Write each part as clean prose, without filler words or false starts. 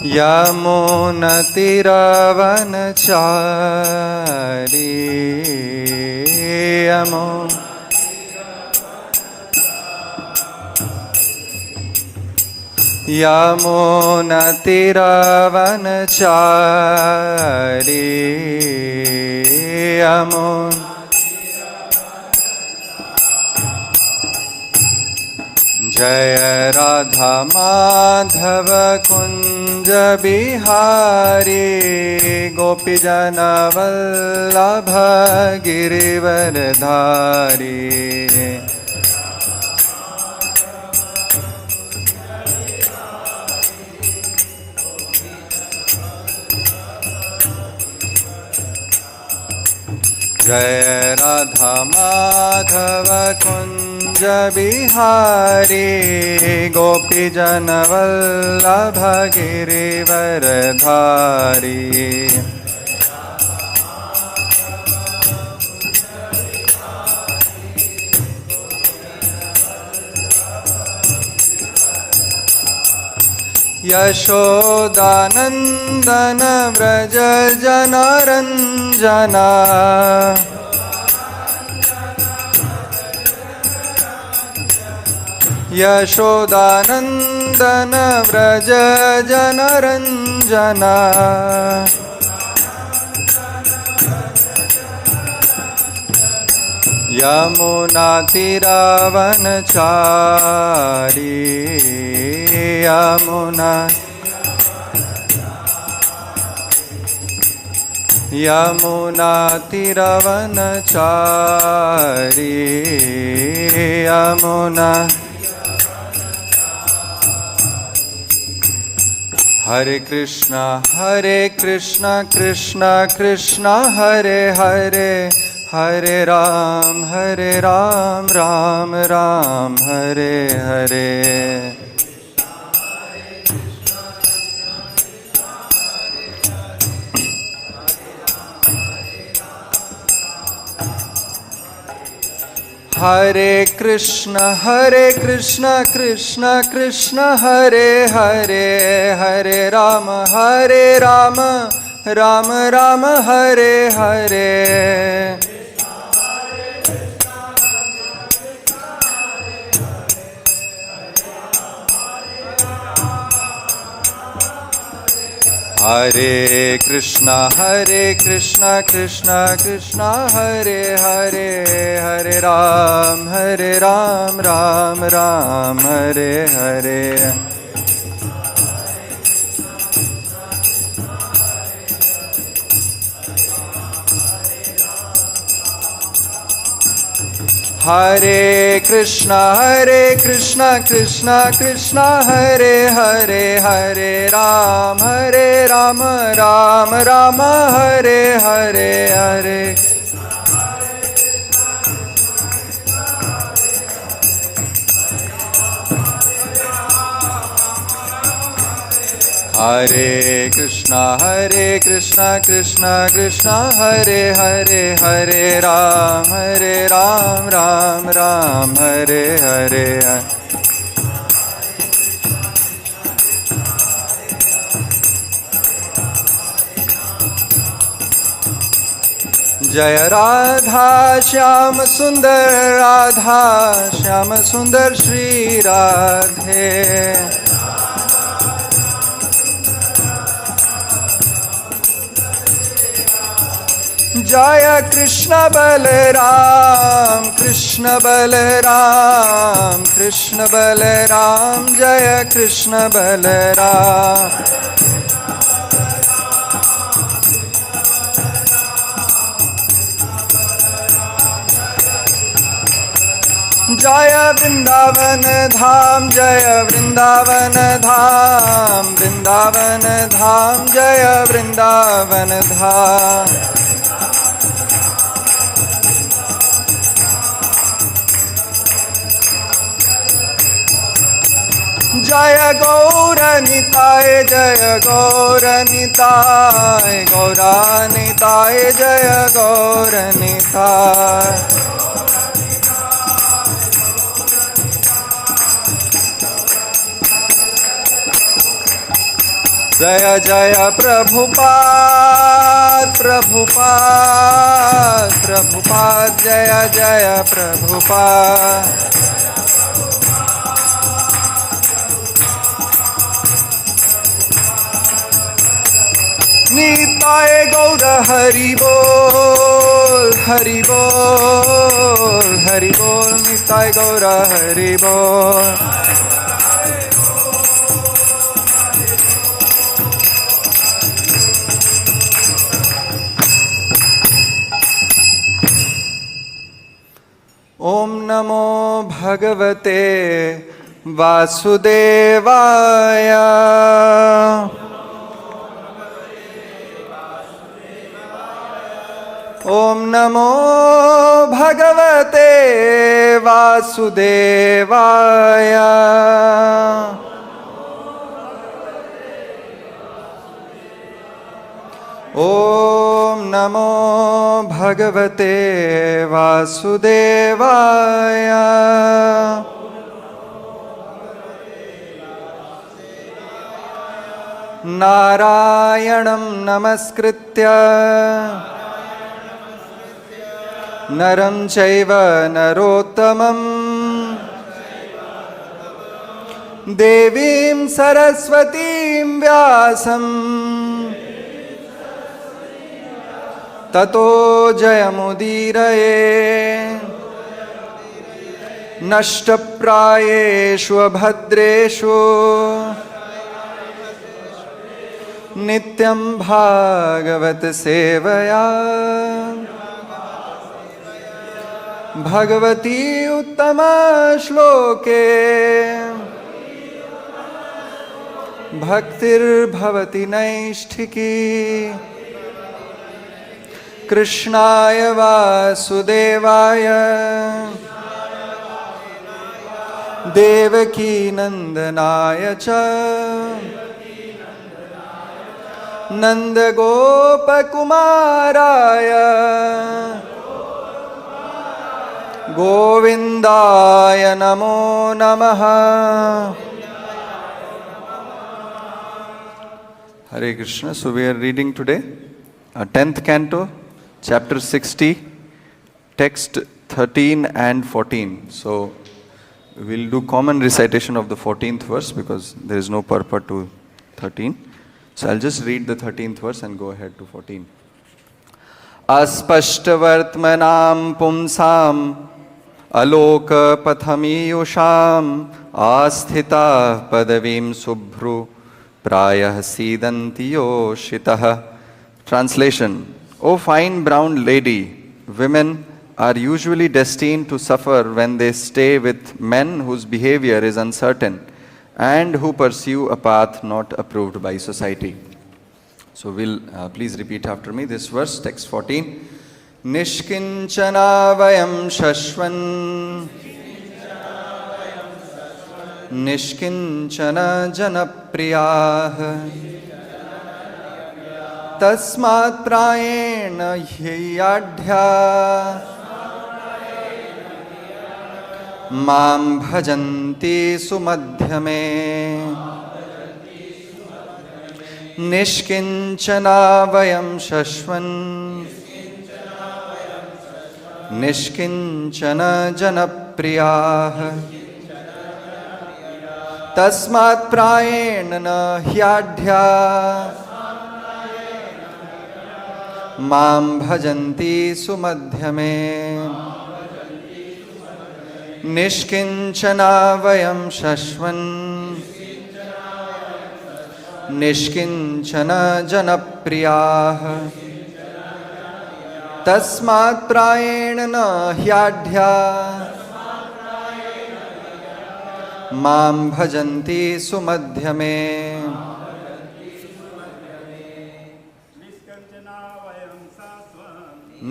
यमुनतिरवनचारी यमुनतिरवनचारी जय राधा माधव कुंज बिहारी गोपी जन वल्लभ गिरिवरधारी जय राधा माधव कुंज बिहारी गोपी जन वल्लभ गिरिवरधारी यशोदानंदन व्रज जनारंजना यशोदानंदन व्रज जनरंजना यमुना तीरावनचारी यमुना तीरावनचारी यमुना हरे कृष्णा कृष्णा कृष्णा हरे हरे हरे राम राम राम हरे हरे हरे कृष्णा कृष्णा कृष्णा हरे हरे हरे राम राम राम हरे हरे हरे कृष्णा कृष्णा कृष्णा हरे हरे हरे राम राम राम हरे हरे हरे कृष्णा कृष्णा हरे हरे हरे राम राम राम हरे हरे हरे हरे कृष्णा कृष्णा हरे हरे हरे राम राम राम हरे हरे जय राधा श्याम सुंदर श्री राधे जय कृष्ण बलराम जय कृष्ण बलराम जय वृंदावन धाम जय वृंदावन धाम जय वृंदावन धाम जय गौरनिताय गौरानिताय जय गौरनिताय जय जय प्रभुपाद प्रभुपाद प्रभुपाद जय जय प्रभुपाद निताय गौर हरि बोल हरि बोल हरि बोल निताय गौर हरि बोल ओम नमो भगवते वासुदेवाय ओम नमो भगवते वासुदेवाय ओम नमो भगवते वासुदेवाय नारायणं नमस्कृत्य नरं चैव नरोत्तमं देवीं सरस्वतीं व्यासं ततो जयमुदीरये नष्टप्रायेषु अभद्रेषु नित्यं भागवत सेवया भगवती उत्तमा श्लोके भक्तिर्भवति नैष्ठिकी कृष्णाय वासुदेवाय देवकी नंदनाय च नंदगोपकुमाराय गोविंदाय नमो नमः। Hare Krishna. So we are reading today 10th canto, chapter 60, text 13 and 14. So we'll do common recitation of the 14th verse because there is no purport to 13. So I'll just read the 13th verse and go ahead to 14. aspaṣṭa-vartmanām puṁsām aloka-patham īyuṣām āsthitāḥ padavīm su-bhru prāyaḥ sīdanti yoṣitaḥ. Translation. O fine brown lady, women are usually destined to suffer when they stay with men whose behavior is uncertain and who pursue a path not approved by society. So we'll please repeat after me this verse, text 14. niṣkiñcana vayaṁ śaśvan niṣkiñcana-jana-priyāḥ tasmāt prāyaḥ ह्ययाढ्या मां भजन्ति सुमध्यमे निश्किञ्चना वयं शश्वन् निश्किञ्चन-जन-प्रियाः तस्मात् प्रायेण न ह्याढ्या मां भजन्ति सुमध्यमे निश्किञ्चना वयं शश्वन् निश्किञ्चन-जन-प्रियाः तस्मात् प्रायेण न ह्याढ्या मां भजन्ति सुमध्यमे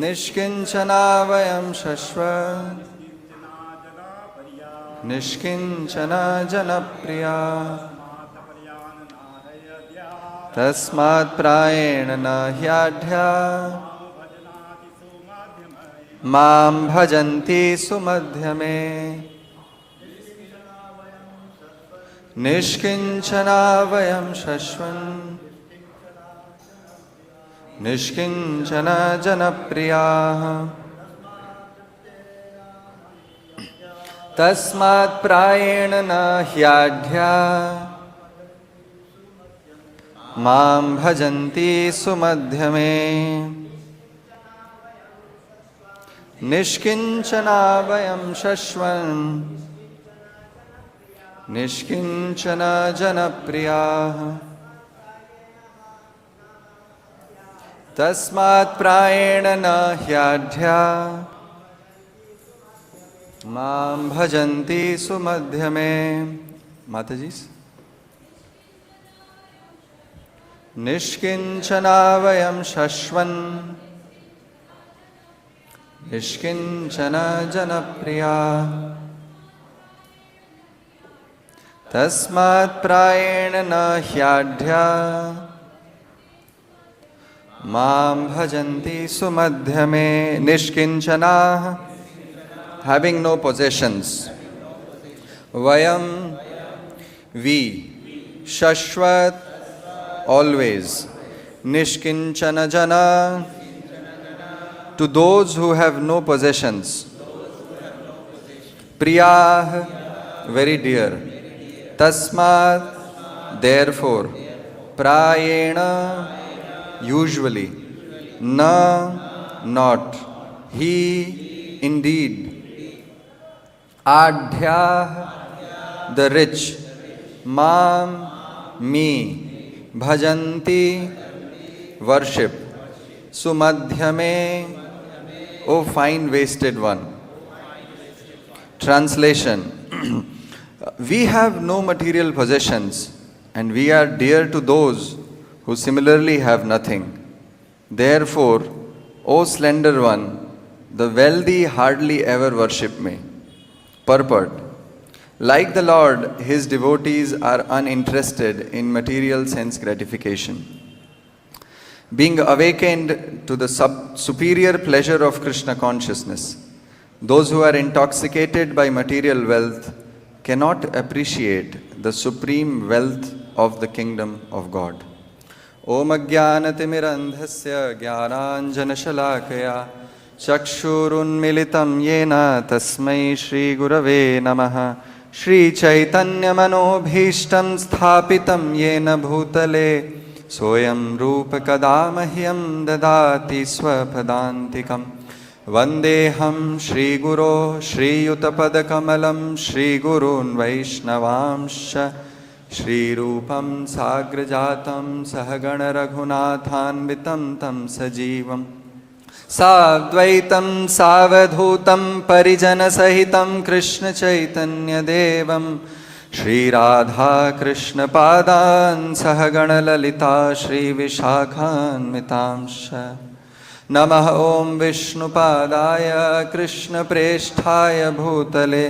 निश्किञ्चना वयं शश्वन् निश्किञ्चना-जन-प्रियाः तस्मात् प्रायेण न ह्याढ्या मां भजन्ति सुमध्यमे निश्किञ्चना वयं शश्वन् निṣkiñcana-jana-priyāḥ तस्मात् प्रायेण न ह्याढ्या मां भजन्ति सुमध्यमे निṣkiñcana vayaṁ śaśvan निṣkiñcana-jana-priyāḥ तस्मात् प्रायेण न ह्याढ्या मां भजन्ति सुमध्यमे माताजी निṣkiñcana vayaṁ śaśvan निṣkiñcana-jana-priyāḥ तस्मात् प्रायेण न ह्याढ्या मां भजन्ति सुमध्यमे निṣkiñcana having no possessions vayaṁ we śaśvat always niṣkiñcana-jana to those who have no possessions priyāḥ very dear tasmat therefore prāyaḥ usually na not he indeed ādhyāh the rich mam me bhajanti worship sumadhyame O fine wasted one. Translation we have no material possessions and we are dear to those who similarly have nothing. Therefore, O slender one, the wealthy hardly ever worship me. Purport. Like the Lord, his devotees are uninterested in material sense gratification. Being awakened to the superior pleasure of Krishna consciousness, those who are intoxicated by material wealth cannot appreciate the supreme wealth of the kingdom of God. Om ajnanatimidandhasya jnananjanashalakaya चक्षुरुन्मिलितं येन तस्मै श्रीगुरवे नमः श्रीचैतन्यमनोभीष्टं स्थापितं येन भूतले सोऽयं रूपकदा मह्यं ददाति स्वपदान्तिकं वन्देऽहं श्रीगुरो श्रीयुतपदकमलं श्रीगुरून् वैष्णवांश्च श्रीरूपं साग्रजातं सहगणरघुनाथान्वितं तं सजीवम् साद्वैतं सावधूतं परिजनसहितं कृष्णचैतन्यदेवं श्रीराधाकृष्णपादान् सहगणललिता श्रीविशाखान्वितांश्च नमः ॐ विष्णुपादाय कृष्णप्रेष्ठाय भूतले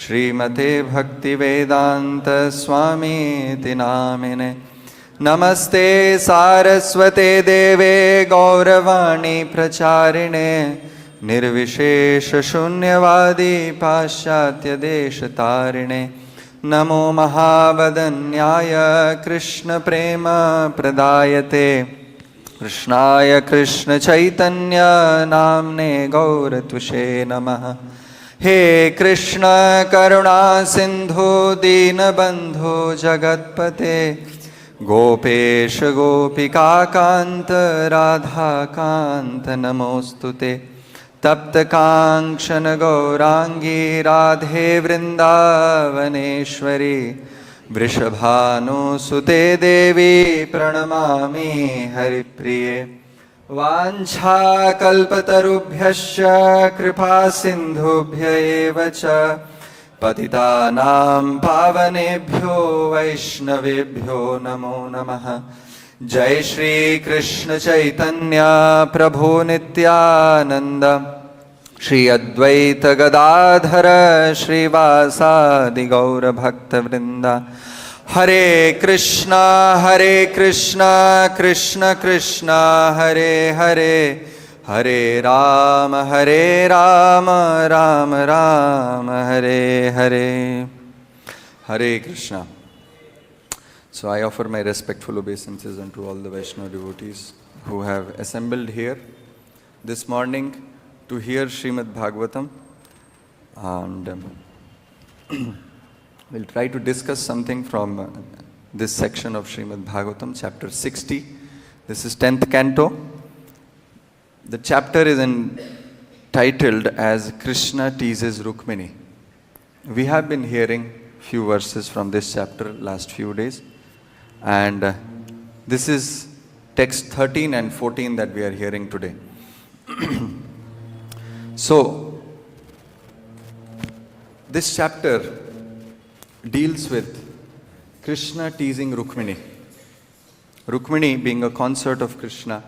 श्रीमते भक्तिवेदान्तस्वामीति नामिने नमस्ते सारस्वते देवे गौरवाणी प्रचारिणे निर्विशेषशून्यवादी पाश्चात्यदेशतारिणे नमो महावदन्याय कृष्णप्रेम प्रदायते कृष्णाय कृष्णचैतन्य नाम्ने गौरत्वषे नमः हे कृष्ण करुणा सिन्धु दीनबन्धो जगत्पते गोपेश गोपिकान्त राधाकान्त नमोऽस्तुते तप्तकाङ्क्षन गौराङ्गी राधे वृन्दावनेश्वरी वृषभानुसुते देवी प्रणमामि हरिप्रिये वाञ्छाकल्पतरुभ्यश्च कृपासिन्धुभ्य एव च पतितानां पावनेभ्यो वैष्णवेभ्यो नमो नमः जय श्री कृष्ण चैतन्य प्रभु नित्यानंद श्री अद्वैत गदाधर श्रीवासादि गौर भक्त वृंद हरे Krishna Krishna Krishna Hare Hare Hare Ram Ram Ram Hare Hare. Hare Krishna. So I offer my respectful obeisances unto all the Vaishnava devotees who have assembled here this morning to hear Srimad Bhagavatam, and we'll try to discuss something from this section of Srimad Bhagavatam, chapter 60. This is 10th canto. The chapter is entitled as Krishna teases Rukmini. We have been hearing few verses from this chapter last few days, and this is text 13 and 14 that we are hearing today. So, this chapter deals with Krishna teasing Rukmini. Rukmini being a consort of Krishna,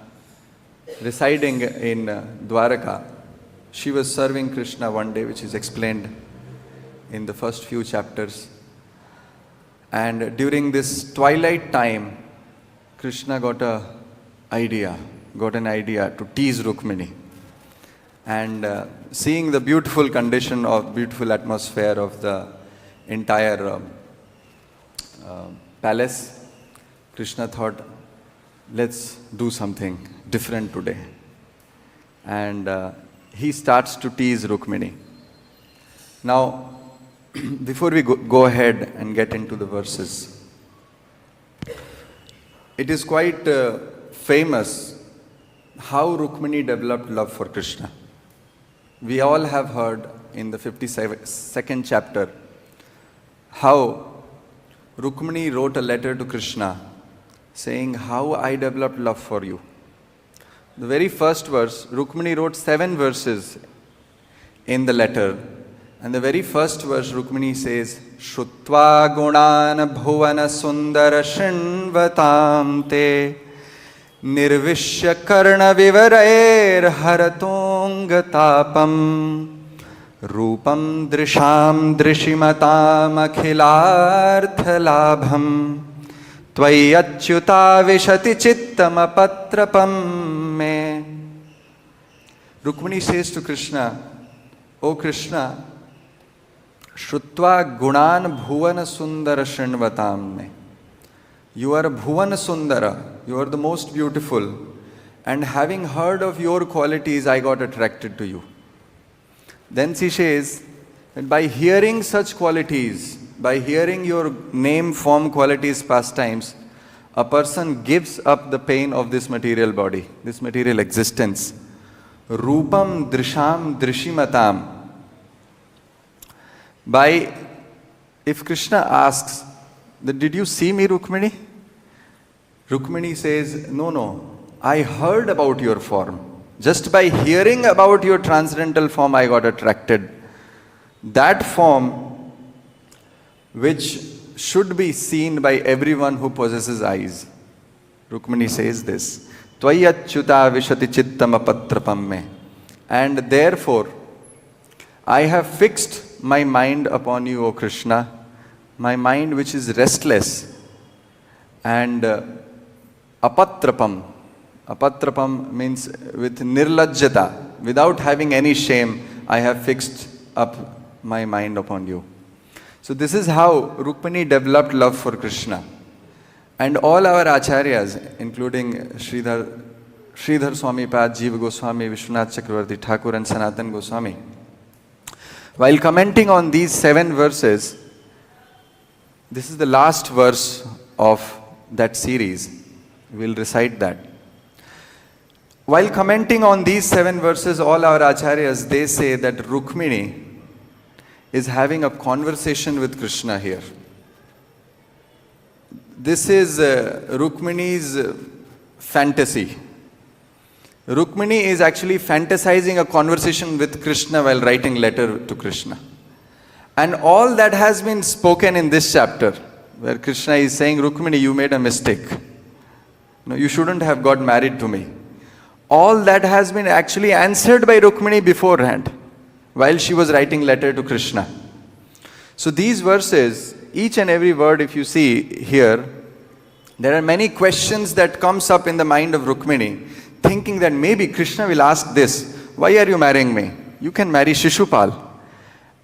residing in Dwaraka. She was serving Krishna one day, which is explained in the first few chapters. And during this twilight time, Krishna got an idea to tease Rukmini. And seeing the beautiful condition of beautiful atmosphere of the entire palace, Krishna thought, let's do something different today. And he starts to tease Rukmini. Now, before we go ahead and get into the verses, it is quite famous how Rukmini developed love for Krishna. We all have heard in the 52nd chapter how Rukmini wrote a letter to Krishna saying how I developed love for you. The very first verse, Rukmini wrote 7 verses in the letter. And the very first verse, Rukmini says, Shrutva gunan bhuvana sundara shinvatam te nirvishya karna vivarair haratonga tapam rupam drisham drishimatam akhilartha labham tvayachyuta vishati chittam apatrapam me. Rukmini says to Krishna, O Krishna, Shrutva gunan bhuvana sundara shinvatam me. You are bhuvana sundara, you are the most beautiful, and having heard of your qualities, I got attracted to you. Then she says that by hearing such qualities, by hearing your name, form, qualities, pastimes, a person gives up the pain of this material body, this material existence. Rupam drisham drishimatam. If Krishna asks, that, did you see me, Rukmini? Rukmini says, no, I heard about your form. Just by hearing about your transcendental form, I got attracted. That form which should be seen by everyone who possesses eyes. Rukmini says this, Tvayachyuta vishati chittam apatrapam me. And therefore, I have fixed my mind upon you, O Krishna, my mind which is restless. And apatrapam. Apatrapam means with nirlajjata, without having any shame, I have fixed up my mind upon you. So this is how Rukmini developed love for Krishna. And all our acharyas, including Sridhar Swami Pad, Jiva Goswami, Vishwanath Chakravarti Thakur and Sanatan Goswami, while commenting on these 7 verses, this is the last verse of that series. We'll recite that. While commenting on these 7 verses, all our acharyas, they say that Rukmini is having a conversation with Krishna here. This is Rukmini's fantasy. Rukmini is actually fantasizing a conversation with Krishna while writing letter to Krishna. And all that has been spoken in this chapter, where Krishna is saying, Rukmini, you made a mistake. No, you shouldn't have got married to me. All that has been actually answered by Rukmini beforehand, while she was writing letter to Krishna. So these verses, each and every word, if you see here, there are many questions that comes up in the mind of Rukmini, thinking that maybe Krishna will ask this, why are you marrying me? You can marry Shishupal.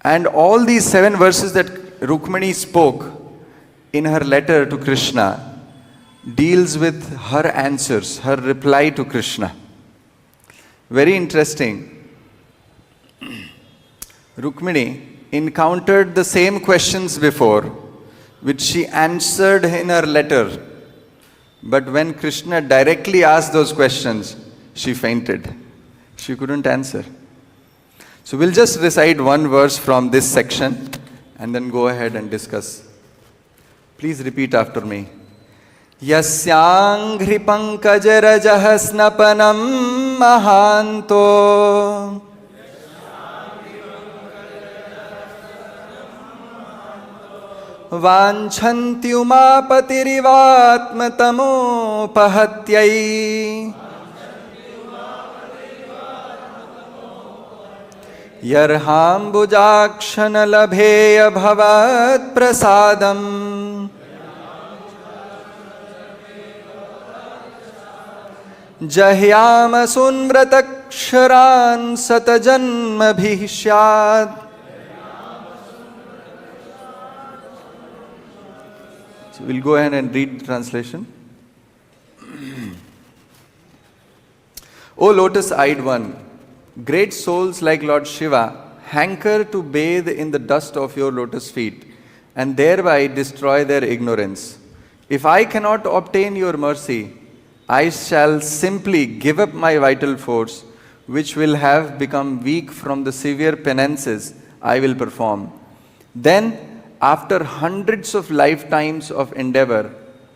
And all these 7 verses that Rukmini spoke in her letter to Krishna, deals with her answers, her reply to Krishna. Very interesting. Rukmini encountered the same questions before, which she answered in her letter. But when Krishna directly asked those questions, she fainted. She couldn't answer. So we'll just recite one verse from this section and then go ahead and discuss. Please repeat after me. Yasyāṅ hrīpaṅkajarajaḥ snapanam mahānto vāñchanti umāpatirivātmatamo-pahatyai yarhāmbujakṣana-labheya bhavat prasadam jahyāma sunvratakṣarān satajanmabhih syāt. So we'll go ahead and read the translation. O lotus-eyed one, great souls like Lord Shiva hanker to bathe in the dust of your lotus feet and thereby destroy their ignorance. If I cannot obtain your mercy, I shall simply give up my vital force, which will have become weak from the severe penances I will perform. Then, after hundreds of lifetimes of endeavor,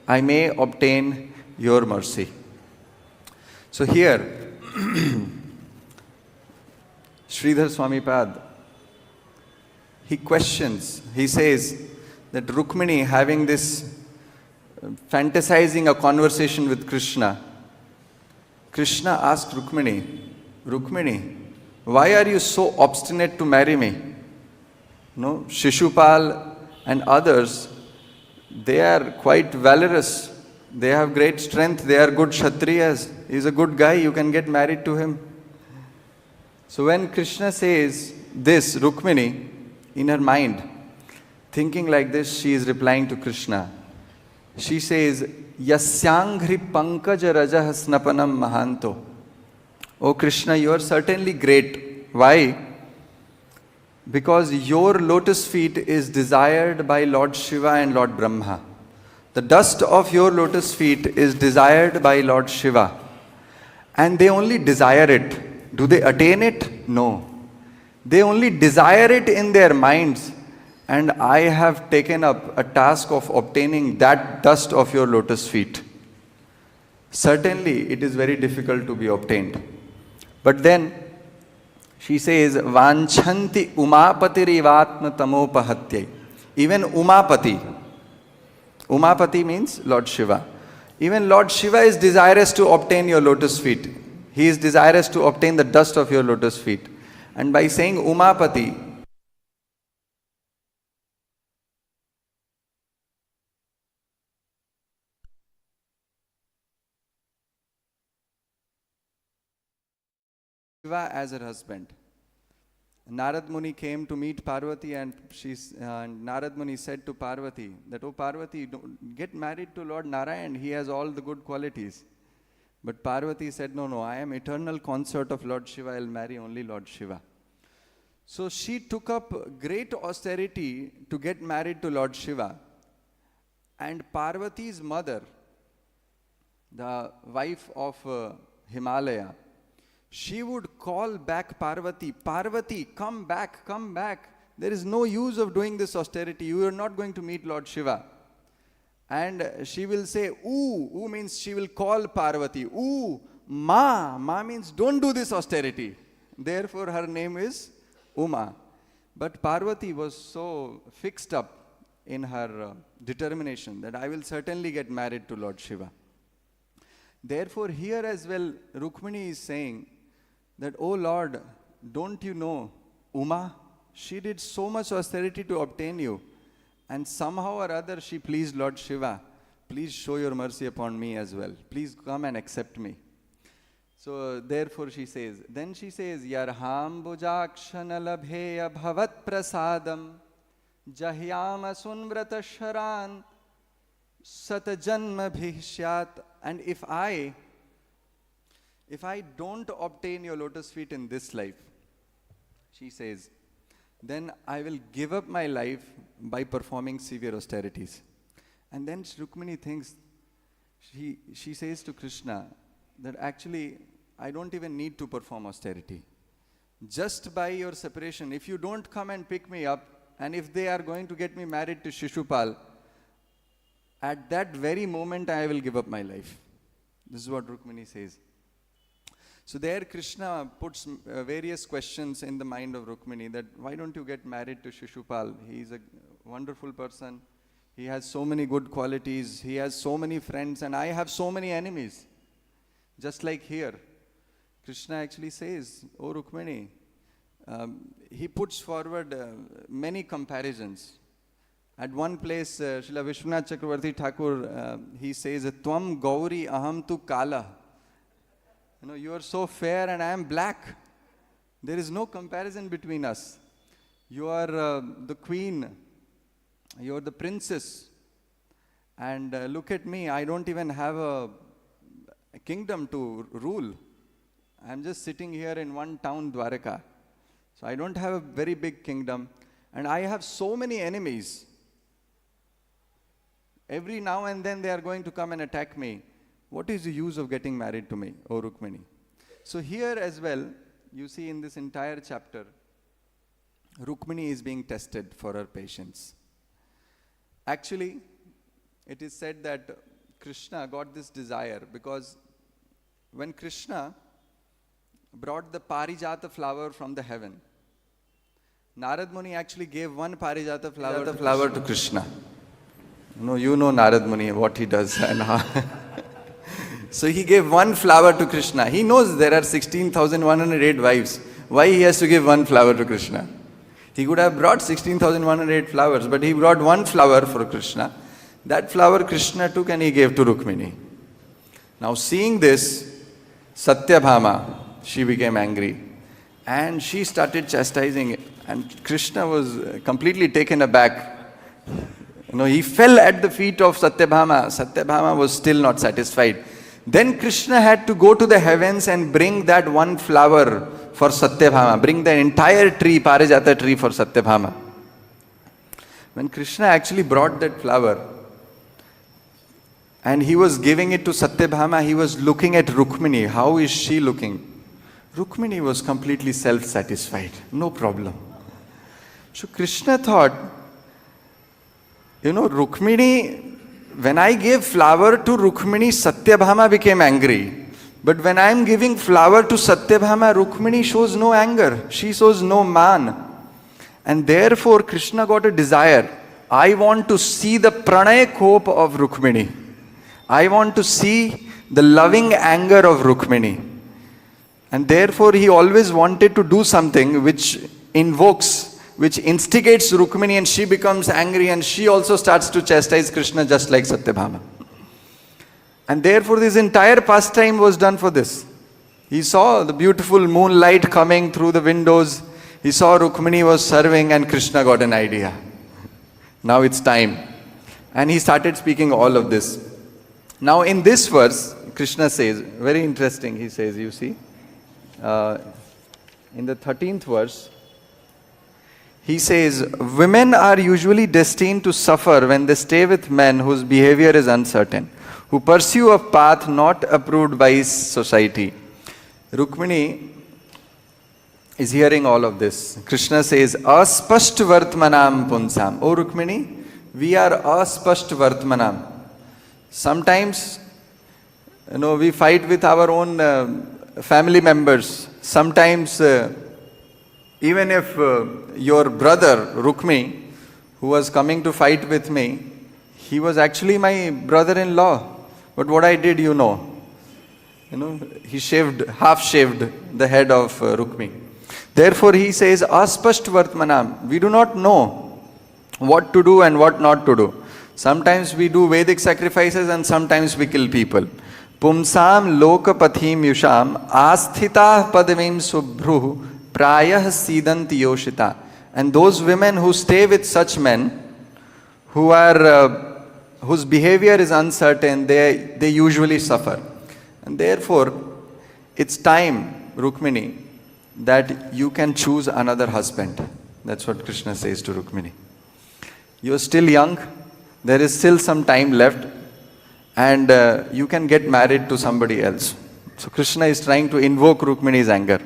I may obtain your mercy. So here, Sridhar Swamipad, he questions, he says that Rukmini, having this fantasizing a conversation with Krishna, Krishna asked Rukmini, Rukmini, why are you so obstinate to marry me? No, Shishupal and others, they are quite valorous. They have great strength. They are good Kshatriyas. He's a good guy. You can get married to him. So when Krishna says this, Rukmini, in her mind, thinking like this, she is replying to Krishna. She says, Yasyāṅ hrīpaṅkajarajaḥ snapanam mahānto. Oh Krishna, you are certainly great. Why? Because your lotus feet is desired by Lord Shiva and Lord Brahma. The dust of your lotus feet is desired by Lord Shiva. And they only desire it. Do they attain it? No. They only desire it in their minds. And I have taken up a task of obtaining that dust of your lotus feet. Certainly, it is very difficult to be obtained. But then, she says, Vanchanti umāpatirivatmatamopahatyai. Even Umapati. Umapati means Lord Shiva. Even Lord Shiva is desirous to obtain your lotus feet. He is desirous to obtain the dust of your lotus feet. And by saying Umapati, Shiva as her husband. Narad Muni came to meet Parvati and Narad Muni said to Parvati that, oh Parvati, get married to Lord Narayan, he has all the good qualities. But Parvati said, no, I am eternal consort of Lord Shiva, I will marry only Lord Shiva. So she took up great austerity to get married to Lord Shiva. And Parvati's mother, the wife of Himalaya, she would call back Parvati, Parvati, come back, come back. There is no use of doing this austerity. You are not going to meet Lord Shiva. And she will say, ooh means she will call Parvati. Ooh, ma means don't do this austerity. Therefore her name is Uma. But Parvati was so fixed up in her determination that I will certainly get married to Lord Shiva. Therefore here as well, Rukmini is saying that, oh Lord, don't you know Uma? She did so much austerity to obtain you. And somehow or other she pleased Lord Shiva. Please show your mercy upon me as well. Please come and accept me. So therefore she says, Yarhambujakṣana-labheya bhavat prasadam jahyāma sunvrata sharan satajanmabhi syat. And if I don't obtain your lotus feet in this life, she says, then I will give up my life by performing severe austerities. And then Rukmini thinks, she says to Krishna that actually I don't even need to perform austerity. Just by your separation, if you don't come and pick me up, and if they are going to get me married to Shishupal, at that very moment I will give up my life. This is what Rukmini says. So there Krishna puts various questions in the mind of Rukmini, that why don't you get married to Shishupal? He is a wonderful person. He has so many good qualities. He has so many friends, and I have so many enemies. Just like here, Krishna actually says, "Oh Rukmini," he puts forward many comparisons. At one place, Srila Vishwanath Chakravarti Thakur, he says, "Tvam Gauri aham tu kala." You are so fair and I am black. There is no comparison between us. You are the queen. You are the princess. And look at me, I don't even have a kingdom to rule. I am just sitting here in one town, Dwaraka. So I don't have a very big kingdom. And I have so many enemies. Every now and then they are going to come and attack me. What is the use of getting married to me, O Rukmini? So here as well, you see in this entire chapter, Rukmini is being tested for her patience. Actually, it is said that Krishna got this desire because when Krishna brought the Parijata flower from the heaven, Narad Muni actually gave one Parijata flower to Krishna. You know Narad Muni, what he does and how. So he gave one flower to Krishna. He knows there are 16,108 wives. Why he has to give one flower to Krishna? He could have brought 16,108 flowers, but he brought one flower for Krishna. That flower Krishna took and he gave to Rukmini. Now seeing this, Satyabhama, she became angry. And she started chastising it. And Krishna was completely taken aback. He fell at the feet of Satyabhama. Satyabhama was still not satisfied. Then Krishna had to go to the heavens and bring that one flower for Satyabhama. Bring the entire tree, Parijata tree for Satyabhama. When Krishna actually brought that flower and he was giving it to Satyabhama, he was looking at Rukmini. How is she looking? Rukmini was completely self-satisfied. No problem. So Krishna thought, Rukmini, when I gave flower to Rukmini, Satyabhama became angry. But when I am giving flower to Satyabhama, Rukmini shows no anger. She shows no man. And therefore Krishna got a desire. I want to see the pranay cope of Rukmini. I want to see the loving anger of Rukmini. And therefore he always wanted to do something which instigates Rukmini, and she becomes angry and she also starts to chastise Krishna just like Satyabhama. And therefore this entire pastime was done for this. He saw the beautiful moonlight coming through the windows. He saw Rukmini was serving and Krishna got an idea. Now it's time. And he started speaking all of this. Now in this verse, Krishna says, very interesting, he says, you see, in the 13th verse, he says, women are usually destined to suffer when they stay with men whose behavior is uncertain, who pursue a path not approved by society. Rukmini is hearing all of this. Krishna says, aspaṣṭa-vartmanām puṁsām. Oh Rukmini, we are aspaṣṭa-vartmanām. Sometimes, we fight with our own family members. Sometimes, even if your brother, Rukmi, who was coming to fight with me, he was actually my brother-in-law. But what I did, he half shaved the head of Rukmi. Therefore he says, aspaṣṭa-vartmanām. We do not know what to do and what not to do. Sometimes we do Vedic sacrifices and sometimes we kill people. Puṁsām aloka-patham īyuṣām āsthitāḥ padavīṁ su-bhru prāyaḥ sīdanti yoṣitaḥ. And those women who stay with such men, who are whose behavior is uncertain, they usually suffer. And therefore, it's time, Rukmini, that you can choose another husband. That's what Krishna says to Rukmini. You're still young, there is still some time left, and you can get married to somebody else. So Krishna is trying to invoke Rukmini's anger.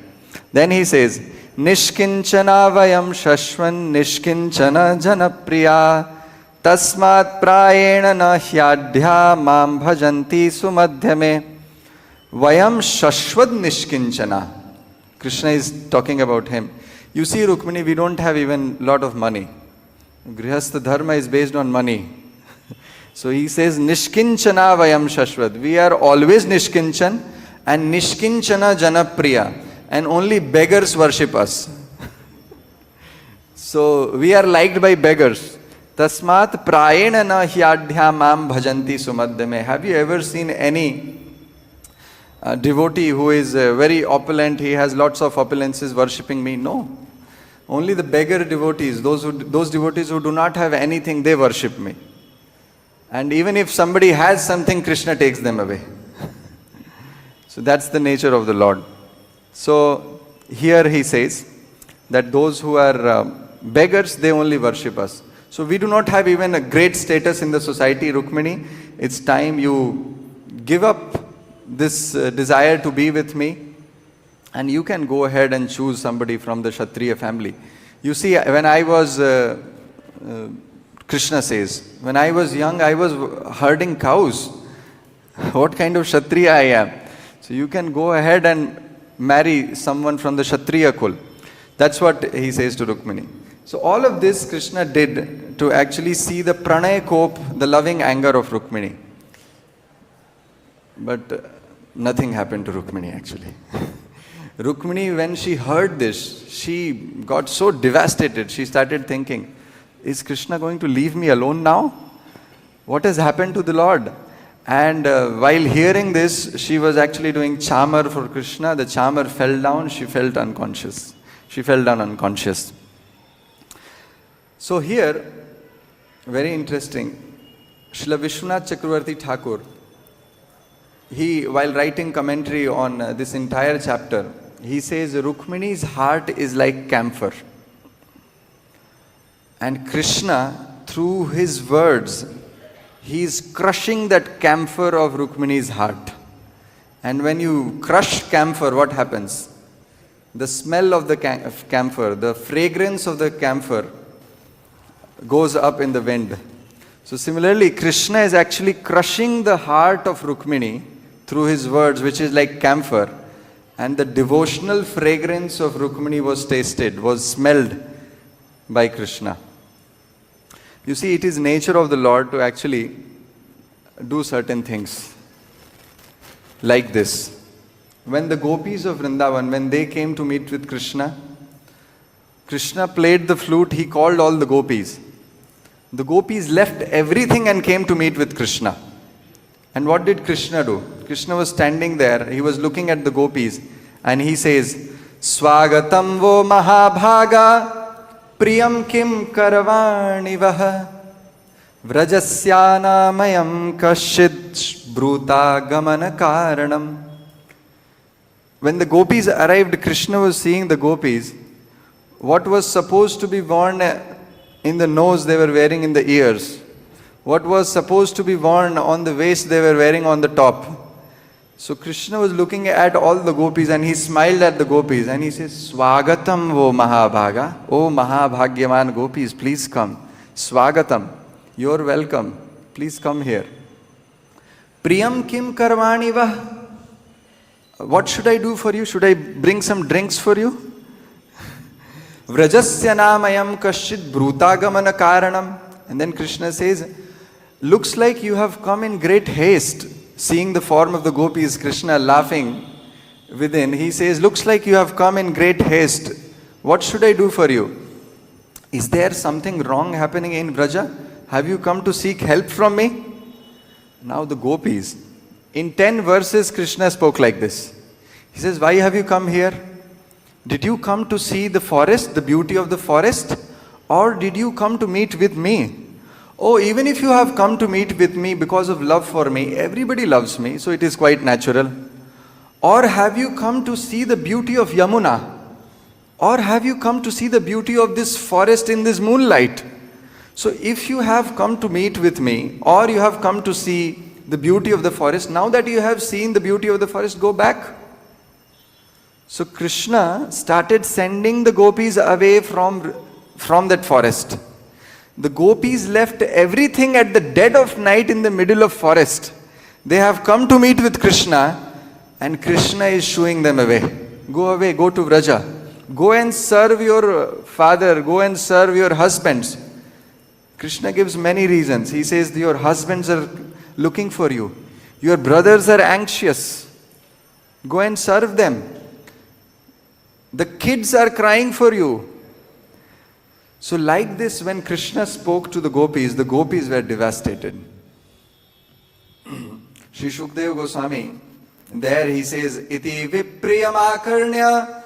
Then he says, niṣkiñcana vayaṁ śaśvan niṣkiñcana-jana-priyāḥ tasmāt prāyeḥ na hyādhya māṁ bhajanti sumadhyame vayaṁ śaśvad niṣkiñcana. Krishna is talking about him. You see, Rukmini, we don't have even lot of money. Grihastha dharma is based on money. So he says, niṣkiñcana vayaṁ śaśvad. We are always niṣkiñcan and niṣkiñcana-jana-priyāḥ. And only beggars worship us. So we are liked by beggars. Tasmāt prāyeḥ na hyādhya māṁ bhajanti sumadhyame. Have you ever seen any devotee who is very opulent, he has lots of opulences, worshipping me? No. Only the beggar devotees, those devotees who do not have anything, they worship me. And even if somebody has something, Krishna takes them away. So that's the nature of the Lord. So here he says that those who are beggars, they only worship us. So we do not have even a great status in the society, Rukmini. It's time you give up this desire to be with me, and you can go ahead and choose somebody from the Kshatriya family. You see, when I was, Krishna says, when I was young, I was herding cows. What kind of Kshatriya I am? So you can go ahead and marry someone from the Kshatriya kul. That's what he says to Rukmini. So all of this Krishna did to actually see the pranay kop, the loving anger of Rukmini. But nothing happened to Rukmini actually. Rukmini, when she heard this, she got so devastated. She started thinking, is Krishna going to leave me alone now? What has happened to the Lord? And while hearing this, she was actually doing chamar for Krishna. The chamar fell down, she felt unconscious. She fell down unconscious. So here, very interesting, Srila Vishwanath Chakravarti Thakur, he, while writing commentary on this entire chapter, he says Rukmini's heart is like camphor. And Krishna, through his words, he is crushing that camphor of Rukmini's heart. And when you crush camphor, what happens? The smell of the camphor, the fragrance of the camphor goes up in the wind. So similarly, Krishna is actually crushing the heart of Rukmini through his words, which is like camphor. And the devotional fragrance of Rukmini was tasted, was smelled by Krishna. You see, it is nature of the Lord to actually do certain things like this. When the Gopis of Vrindavan, when they came to meet with Krishna, Krishna played the flute, he called all the Gopis. The Gopis left everything and came to meet with Krishna. And what did Krishna do? Krishna was standing there, he was looking at the Gopis, and he says, Swagatam vo mahabhaga priyam kim karavani vaha vrajasyanāmayam kaśyid su-bhru gamana karanam. When the Gopis arrived, Krishna was seeing the Gopis. What was supposed to be worn in the nose, they were wearing in the ears. What was supposed to be worn on the waist, they were wearing on the top. So Krishna was looking at all the Gopis and he smiled at the Gopis and he says, Swagatam vo mahabhaga. Oh mahabhagyaman Gopis, please come. Swagatam, you're welcome. Please come here. Priyam kim karvani vah. What should I do for you? Should I bring some drinks for you? Vrajasyanāmayam kaśyid bhrūtāgamana kāranam. And then Krishna says, looks like you have come in great haste. Seeing the form of the Gopis, Krishna laughing within, he says, looks like you have come in great haste. What should I do for you? Is there something wrong happening in Vraja? Have you come to seek help from me? Now the Gopis, in 10 verses, Krishna spoke like this. He says, why have you come here? Did you come to see the forest, the beauty of the forest? Or did you come to meet with me? oh, even if you have come to meet with me because of love for me, everybody loves me, so it is quite natural. Or have you come to see the beauty of Yamuna? Or have you come to see the beauty of this forest in this moonlight? So if you have come to meet with me, or you have come to see the beauty of the forest, now that you have seen the beauty of the forest, go back. So Krishna started sending the gopis away from that forest. The gopis left everything at the dead of night in the middle of forest. They have come to meet with Krishna, and Krishna is shooing them away. Go away, go to Vraja. Go and serve your father, go and serve your husbands. Krishna gives many reasons. He says your husbands are looking for you. Your brothers are anxious. Go and serve them. The kids are crying for you. So like this, when Krishna spoke to the gopis were devastated. Sri Shukdev Goswami, there he says, Iti vipriyamakarnya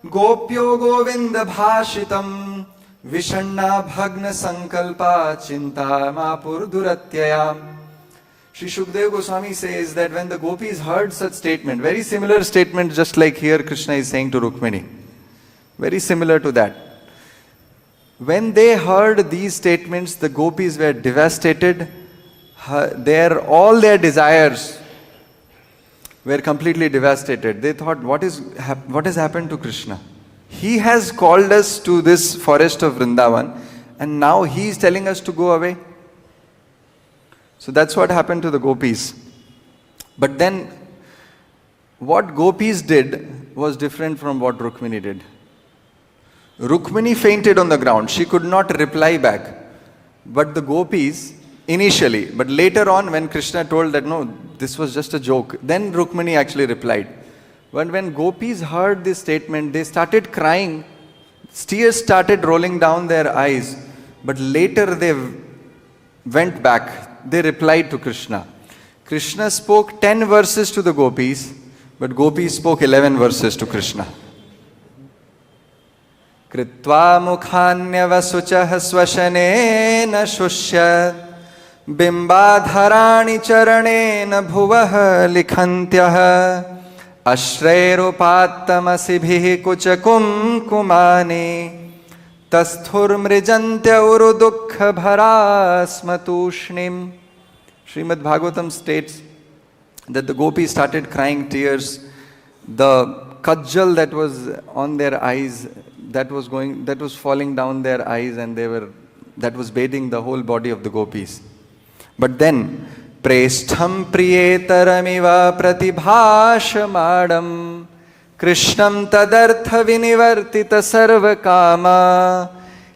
gopyo govinda bhashitam vishanna bhagna sankalpa chinta mapur duratyayam. Sri Shukdev Goswami says that when the gopis heard such statement, very similar statement just like here Krishna is saying to Rukmini, very similar to that. When they heard these statements, the gopis were devastated. All their desires were completely devastated. They thought, what has happened to Krishna? He has called us to this forest of Vrindavan, and now he is telling us to go away. So that's what happened to the gopis. But then, what gopis did was different from what Rukmini did. Rukmini fainted on the ground. She could not reply back. But the gopis, initially, but later on when Krishna told that no, this was just a joke, then Rukmini actually replied. But when gopis heard this statement, they started crying. Tears started rolling down their eyes. But later they went back. They replied to Krishna. Krishna spoke 10 verses to the gopis, but gopis spoke 11 verses to Krishna. Kritva mukhanyavasuchah swashanena shushya bimbadharani charanena bhuvah likhantyah ashrairupattamasibhih kuchakum kumani tasthur mrijantya urudukha bharasmatushnim. Srimad Bhagavatam states that the gopis started crying tears. The kajal that was on their eyes, that was falling down their eyes, and that was bathing the whole body of the gopis. But then, preshtham priyetaramiva pratibhashamadam krishnam tadartha vinivartita sarva kama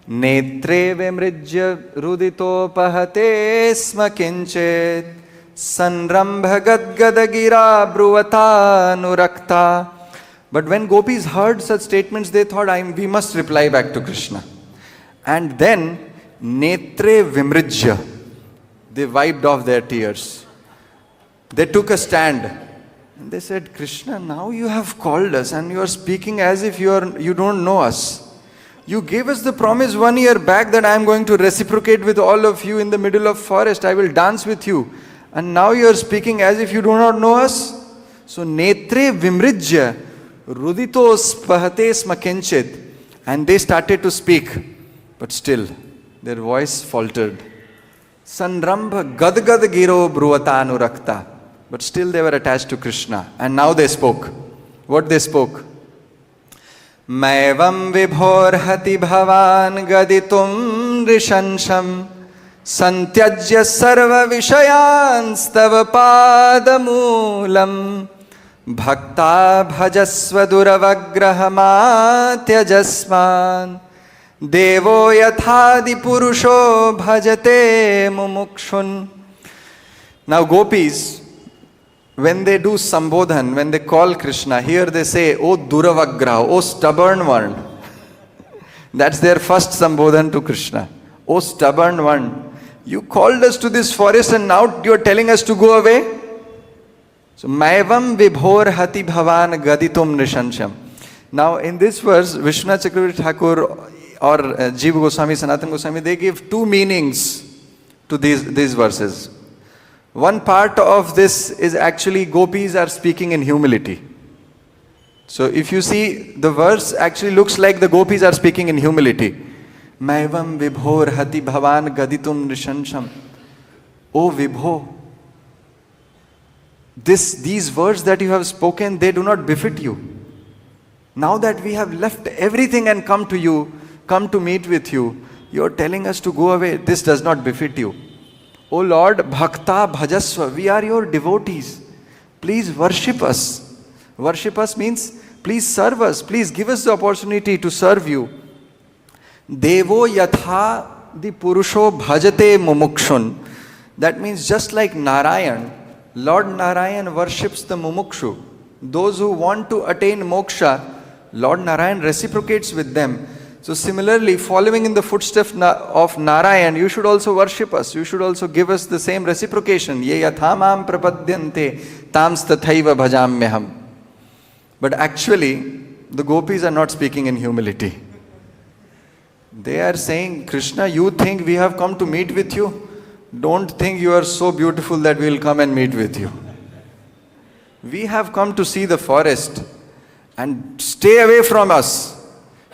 netre vimrijya ruditopahate sma kinchet sanrambha gadgadagira bruvata nurakta. But when gopis heard such statements, they thought, we must reply back to Krishna. And then, netre vimrijya, they wiped off their tears. They took a stand. And they said, Krishna, now you have called us and you are speaking as if you don't know us. You gave us the promise 1 year back that I am going to reciprocate with all of you in the middle of forest. I will dance with you. And now you are speaking as if you do not know us. So, netre vimrijya, ruditos pahate smakinchit. And they started to speak. But still, their voice faltered. Sanrambha gadgad giro bruvata anurakta. But still they were attached to Krishna. And now they spoke. What they spoke? Maivam vibhorhati bhavan gaditum rishansham santyajya sarva vishayan stava padamulam bhakta bhajasva duravagrahamatya devo yathadi purusho bhajate mumukshun. Now gopis, when they do sambodhan, when they call Krishna, here they say, O Duravagraha, O stubborn one. That's their first sambodhan to Krishna. O stubborn one, you called us to this forest and now you are telling us to go away? So, Maivam vibhor hati bhavan gaditum nishansham. Now in this verse, Vishwanath Chakravarti Thakur or Jiva Goswami, Sanatana Goswami, they give two meanings to these verses. One part of this is actually Gopis are speaking in humility. So if you see, the verse actually looks like the Gopis are speaking in humility. Maivam vibhor hati bhavan gaditum nishansham. Oh Vibho, these words that you have spoken, they do not befit you. Now that we have left everything and come to you, come to meet with you, you are telling us to go away. This does not befit you. O Lord, bhakta bhajasva, we are your devotees. Please worship us. Worship us means please serve us. Please give us the opportunity to serve you. Devo yatha di purusho bhajate mumukshun. That means just like Narayan, Lord Narayan worships the mumukshu. Those who want to attain moksha, Lord Narayan reciprocates with them. So similarly, following in the footsteps of Narayan, you should also worship us. You should also give us the same reciprocation. Ye yathamam prapadyante tams tathaiva bhajamyaham. But actually, the gopis are not speaking in humility. They are saying, Krishna, you think we have come to meet with you? Don't think you are so beautiful that we will come and meet with you. We have come to see the forest and stay away from us.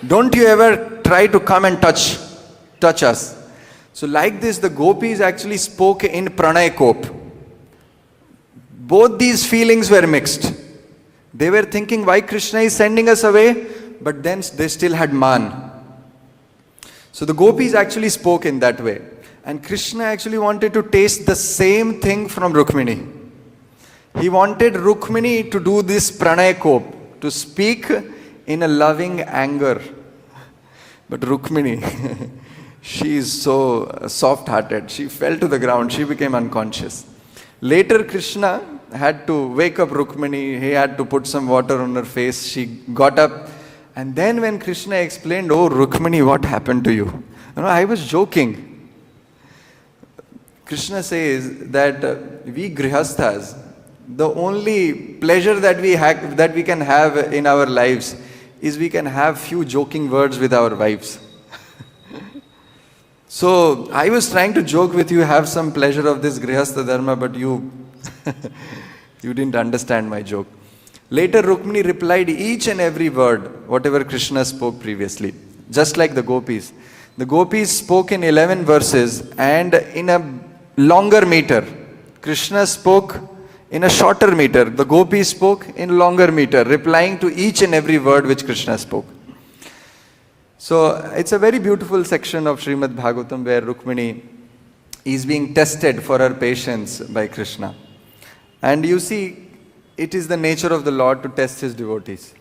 Don't you ever try to come and touch us. So like this, the gopis actually spoke in pranay kop. Both these feelings were mixed. They were thinking why Krishna is sending us away, but then they still had man. So the gopis actually spoke in that way. And Krishna actually wanted to taste the same thing from Rukmini. He wanted Rukmini to do this pranay kop, to speak in a loving anger. But Rukmini, she is so soft-hearted. She fell to the ground. She became unconscious. Later, Krishna had to wake up Rukmini. He had to put some water on her face. She got up. And then when Krishna explained, oh, Rukmini, what happened to you? You know, I was joking. Krishna says that we grihasthas, the only pleasure that we can have in our lives is we can have few joking words with our wives. So I was trying to joke with you, have some pleasure of this grihastha dharma, but you didn't understand my joke. Later Rukmini replied each and every word, whatever Krishna spoke previously, just like the gopis. The gopis spoke in 11 verses and in a longer meter. Krishna spoke in a shorter meter. The gopis spoke in longer meter, replying to each and every word which Krishna spoke. So it's a very beautiful section of Srimad Bhagavatam where Rukmini is being tested for her patience by Krishna. And you see, it is the nature of the Lord to test his devotees.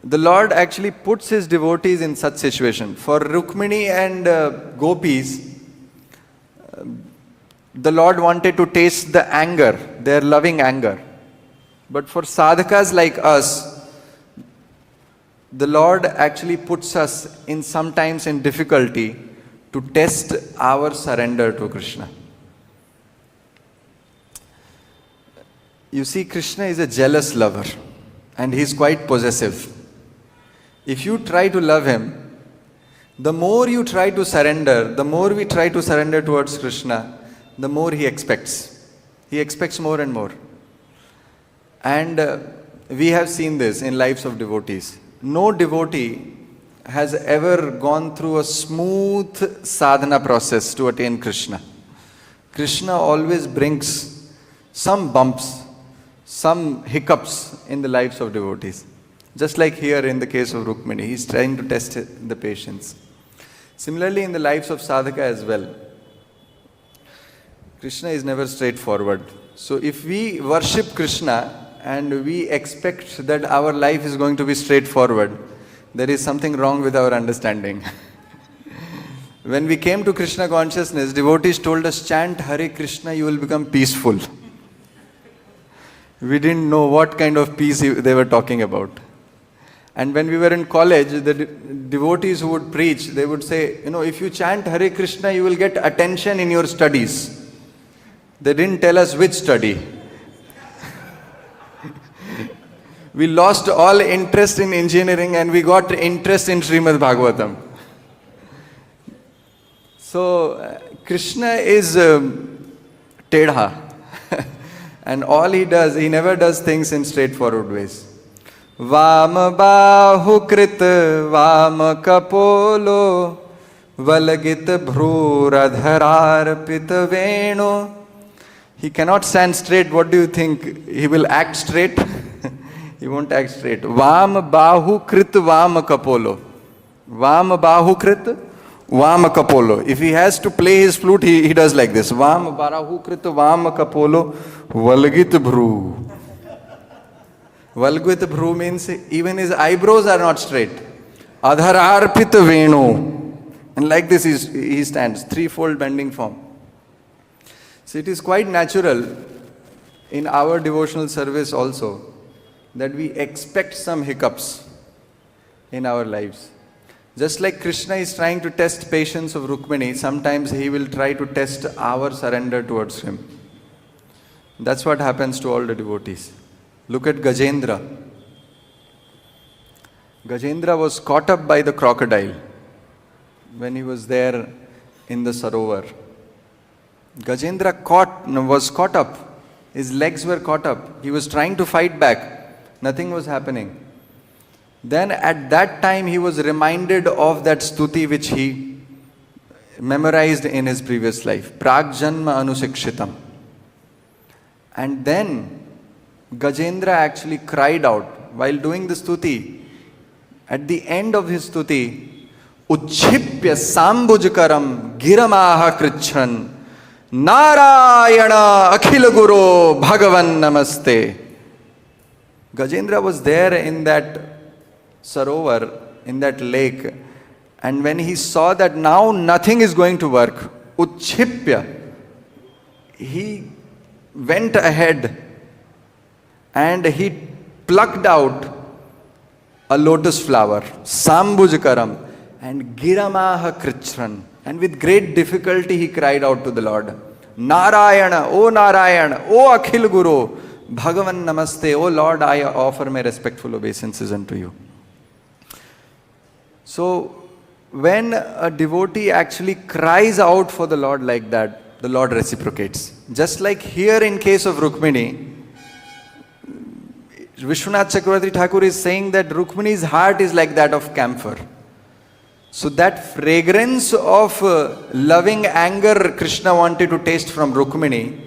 The Lord actually puts his devotees in such situation. For Rukmini and gopis, the Lord wanted to taste the anger, their loving anger. But for sadhakas like us, the Lord actually puts us in sometimes in difficulty to test our surrender to Krishna. You see, Krishna is a jealous lover and he is quite possessive. If you try to love him, the more you try to surrender, the more we try to surrender towards Krishna, the more he expects. He expects more and more. And we have seen this in lives of devotees. No devotee has ever gone through a smooth sadhana process to attain Krishna. Krishna always brings some bumps, some hiccups in the lives of devotees. Just like here in the case of Rukmini, he is trying to test the patience. Similarly, in the lives of sadhaka as well, Krishna is never straightforward. So if we worship Krishna and we expect that our life is going to be straightforward, there is something wrong with our understanding. When we came to Krishna consciousness, devotees told us, chant Hare Krishna, you will become peaceful. We didn't know what kind of peace they were talking about. And when we were in college, the devotees who would preach, they would say, if you chant Hare Krishna, you will get attention in your studies. They didn't tell us which study. We lost all interest in engineering and we got interest in Srimad Bhagavatam. So, Krishna is tedha. And all he does, he never does things in straightforward ways. Vam bahu krit vam kapolo valagit bhruradharar pitaveno. He cannot stand straight. What do you think? He will act straight? He won't act straight. Vam bahu krit vam kapolo. Vam bahu krit vam kapolo. If he has to play his flute, he does like this. Vam bahu krit vam kapolo valgit bhru. Valgit bhru means even his eyebrows are not straight. Adharar pitaveno. And like this he stands, threefold bending form. So it is quite natural in our devotional service also that we expect some hiccups in our lives. Just like Krishna is trying to test patience of Rukmini, sometimes he will try to test our surrender towards him. That's what happens to all the devotees. Look at Gajendra. Gajendra was caught up by the crocodile when he was there in the Sarovar. Gajendra was caught up. His legs were caught up. He was trying to fight back. Nothing was happening. Then at that time he was reminded of that stuti which he memorized in his previous life. Pragjanma anusikshitam. And then Gajendra actually cried out while doing the stuti. At the end of his stuti, Uchchipya sambhujkaram giramaha krichan Narayana akhil guru bhagavan namaste. Gajendra was there in that Sarovar, in that lake, and when he saw that now nothing is going to work, Uchchipya, he went ahead and he plucked out a lotus flower, Sambhujkaram, and Giramaha Krichran. And with great difficulty he cried out to the Lord, Narayana, O Akhil Guru, Bhagavan Namaste, O Lord, I offer my respectful obeisances unto you. So, when a devotee actually cries out for the Lord like that, the Lord reciprocates. Just like here in case of Rukmini, Vishwanath Chakravarti Thakur is saying that Rukmini's heart is like that of camphor. So that fragrance of loving anger Krishna wanted to taste from Rukmini,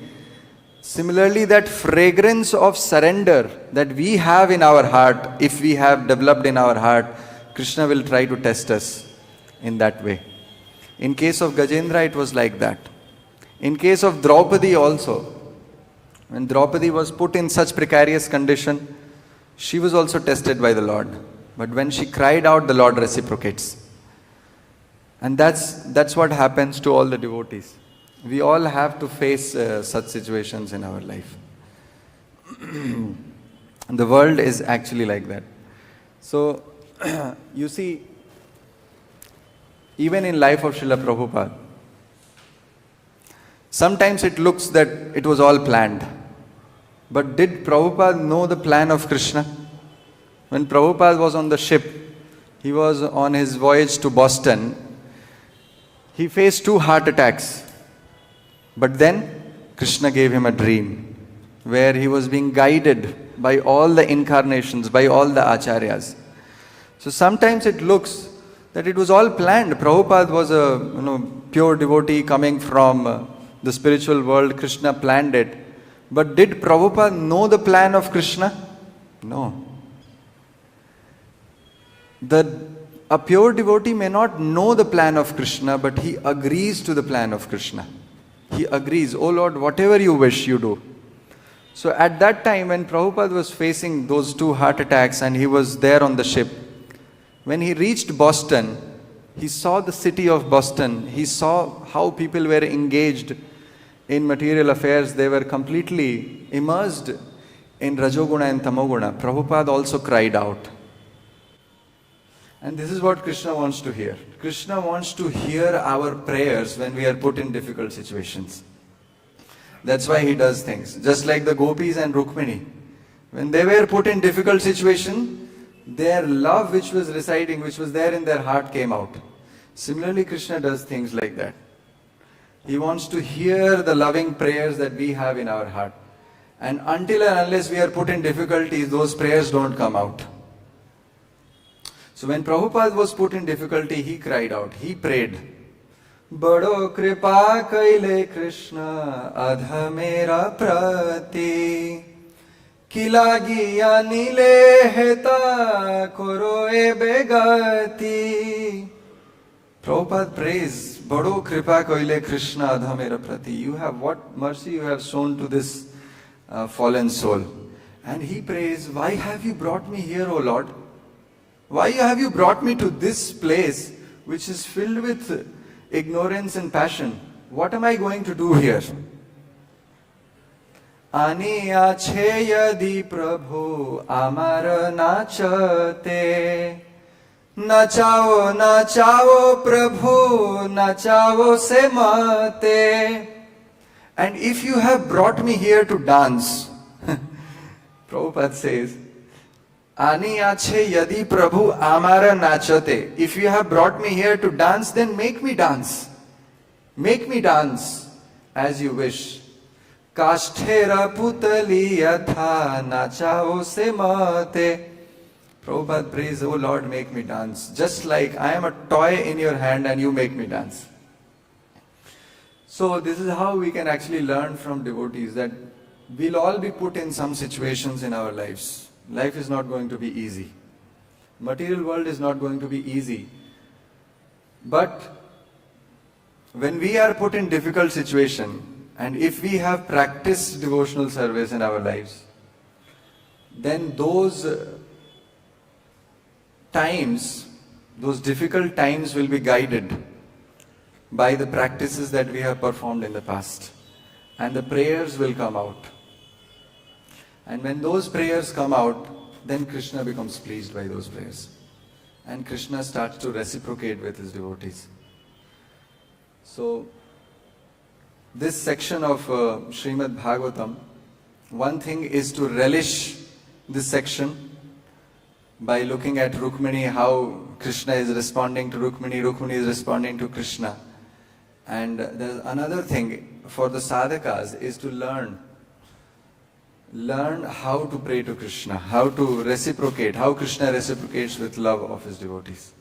similarly that fragrance of surrender that we have in our heart, if we have developed in our heart, Krishna will try to test us in that way. In case of Gajendra, it was like that. In case of Draupadi also, when Draupadi was put in such precarious condition, she was also tested by the Lord. But when she cried out, the Lord reciprocates. And that's what happens to all the devotees. We all have to face such situations in our life. The world is actually like that. So, you see, even in life of Srila Prabhupada, sometimes it looks that it was all planned. But did Prabhupada know the plan of Krishna? When Prabhupada was on the ship, he was on his voyage to Boston, he faced 2 heart attacks. But then Krishna gave him a dream where he was being guided by all the incarnations, by all the acharyas. So sometimes it looks that it was all planned. Prabhupada was a pure devotee coming from the spiritual world. Krishna planned it. But did Prabhupada know the plan of Krishna? No. A pure devotee may not know the plan of Krishna, but he agrees to the plan of Krishna. He agrees, oh Lord, whatever you wish, you do. So at that time when Prabhupada was facing those 2 heart attacks and he was there on the ship, when he reached Boston, he saw the city of Boston. He saw how people were engaged in material affairs. They were completely immersed in Rajoguna and Tamoguna. Prabhupada also cried out. And this is what Krishna wants to hear. Krishna wants to hear our prayers when we are put in difficult situations. That's why he does things. Just like the Gopis and Rukmini. When they were put in difficult situation, their love which was residing, which was there in their heart came out. Similarly, Krishna does things like that. He wants to hear the loving prayers that we have in our heart. And until and unless we are put in difficulties, those prayers don't come out. So when Prabhupada was put in difficulty, he cried out, he prayed, Bado kripa kaile Krishna adha mera prati Kilagi anile heta koro e begati. Prabhupada prays, Bado kripa kaile Krishna adha mera prati. You have what mercy you have shown to this fallen soul. And he prays, why have you brought me here, O Lord? Why have you brought me to this place which is filled with ignorance and passion? What am I going to do here? Ani ache yadi prabhu amar nachate nachao nachao prabhu nachao se mate. And if you have brought me here to dance, Prabhupada says, Ani ache yadi prabhu amara nachate. If you have brought me here to dance, then make me dance. Make me dance as you wish. Kasthera putali yatha nachao se mate. Prabhupada prays, oh Lord, make me dance. Just like I am a toy in your hand and you make me dance. So this is how we can actually learn from devotees that we'll all be put in some situations in our lives. Life is not going to be easy. Material world is not going to be easy. But when we are put in difficult situation, and if we have practiced devotional service in our lives, then those times, those difficult times will be guided by the practices that we have performed in the past. And the prayers will come out. And when those prayers come out, then Krishna becomes pleased by those prayers. And Krishna starts to reciprocate with his devotees. So, this section of Srimad Bhagavatam, one thing is to relish this section by looking at Rukmini, how Krishna is responding to Rukmini, Rukmini is responding to Krishna. And there's another thing for the sadhakas is to learn how to pray to Krishna, how to reciprocate, how Krishna reciprocates with love of his devotees.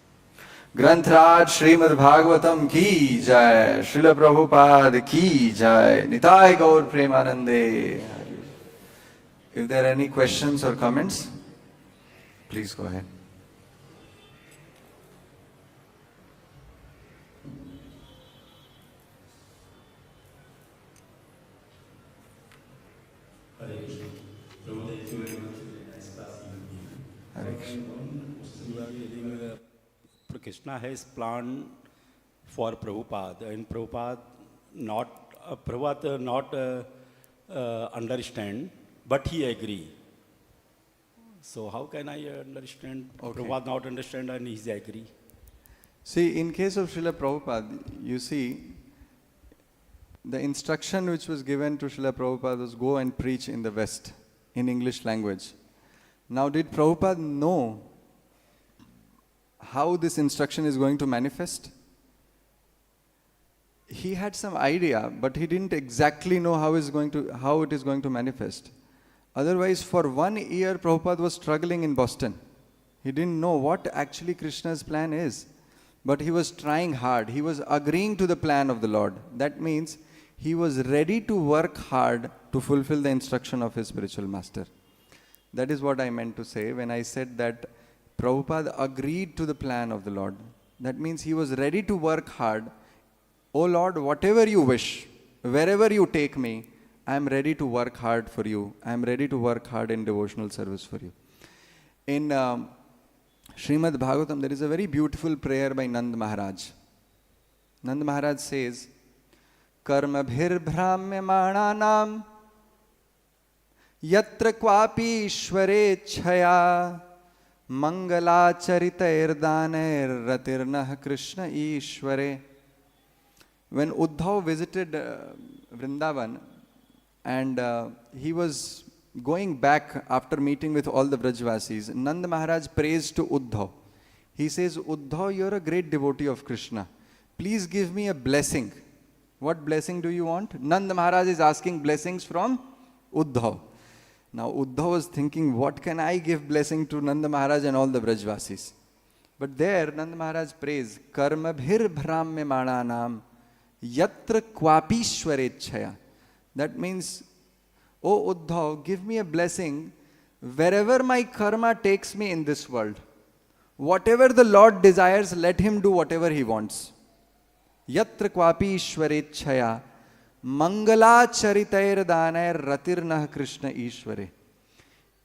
Grantraj Srimad Bhagavatam ki jai, Srila Prabhupada ki jai, Nitai Gaur Premanande. If there are any questions or comments, please go ahead. Krishna has planned for Prabhupada, and Prabhupada not understand, but he agree. So how can I understand? Okay. Prabhupada not understand and he agree. See, in case of Srila Prabhupada, you see, the instruction which was given to Srila Prabhupada was go and preach in the West, in English language. Now, did Prabhupada know how this instruction is going to manifest? He had some idea, but he didn't exactly know how it is going to manifest. Otherwise, for 1 year, Prabhupada was struggling in Boston. He didn't know what actually Krishna's plan is. But he was trying hard. He was agreeing to the plan of the Lord. That means he was ready to work hard to fulfill the instruction of his spiritual master. That is what I meant to say when I said that Prabhupada agreed to the plan of the Lord. That means he was ready to work hard. Oh Lord, whatever you wish, wherever you take me, I am ready to work hard for you. I am ready to work hard in devotional service for you. In Srimad Bhagavatam, there is a very beautiful prayer by Nand Maharaj. Nand Maharaj says, Karma bhir brahmyanam yatra kvapi ishvare chhaya mangala charitair daner ratirnah Krishna ishvare. When Uddhav visited Vrindavan and he was going back after meeting with all the Brajvasis, Nanda Maharaj prays to Uddhav. He says, Uddhav, you're a great devotee of Krishna. Please give me a blessing. What blessing do you want? Nanda Maharaj is asking blessings from Uddhav. Now Uddhav was thinking, what can I give blessing to Nanda Maharaj and all the Brajvasis? But there Nanda Maharaj prays, Karmabhir bhramyamanām yatra kvapishwarechaya. That means, O Uddhav, give me a blessing wherever my karma takes me in this world. Whatever the Lord desires, let him do whatever he wants. Yatra kvapi ishwarechaya mangala charitair danair ratirnah Krishna Ishware.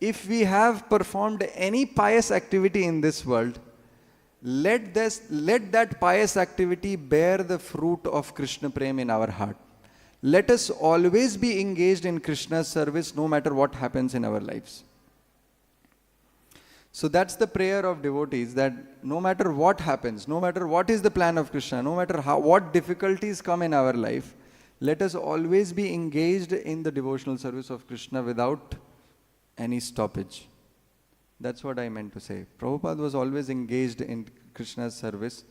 If we have performed any pious activity in this world, let that pious activity bear the fruit of Krishna Prem in our heart. Let us always be engaged in Krishna's service no matter what happens in our lives. So that's the prayer of devotees, that no matter what happens, no matter what is the plan of Krishna, no matter what difficulties come in our life, let us always be engaged in the devotional service of Krishna without any stoppage. That's what I meant to say. Prabhupada was always engaged in Krishna's service,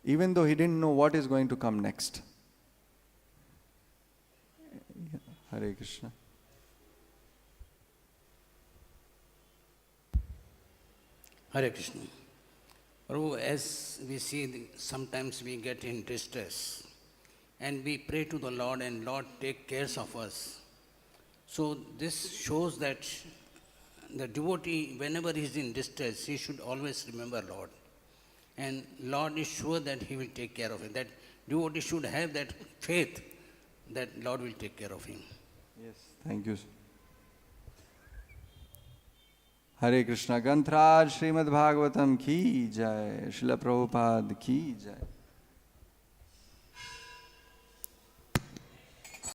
even though he didn't know what is going to come next. Hare Krishna. Hare Krishna. Prabhu, as we see, sometimes we get in distress and we pray to the Lord and Lord take care of us. So this shows that the devotee, whenever he is in distress, he should always remember Lord. And Lord is sure that he will take care of him. That devotee should have that faith that Lord will take care of him. Yes, thank you. Hare Krishna. Grantraj Srimad Bhagavatam ki jai. Srila Prabhupada ki jai.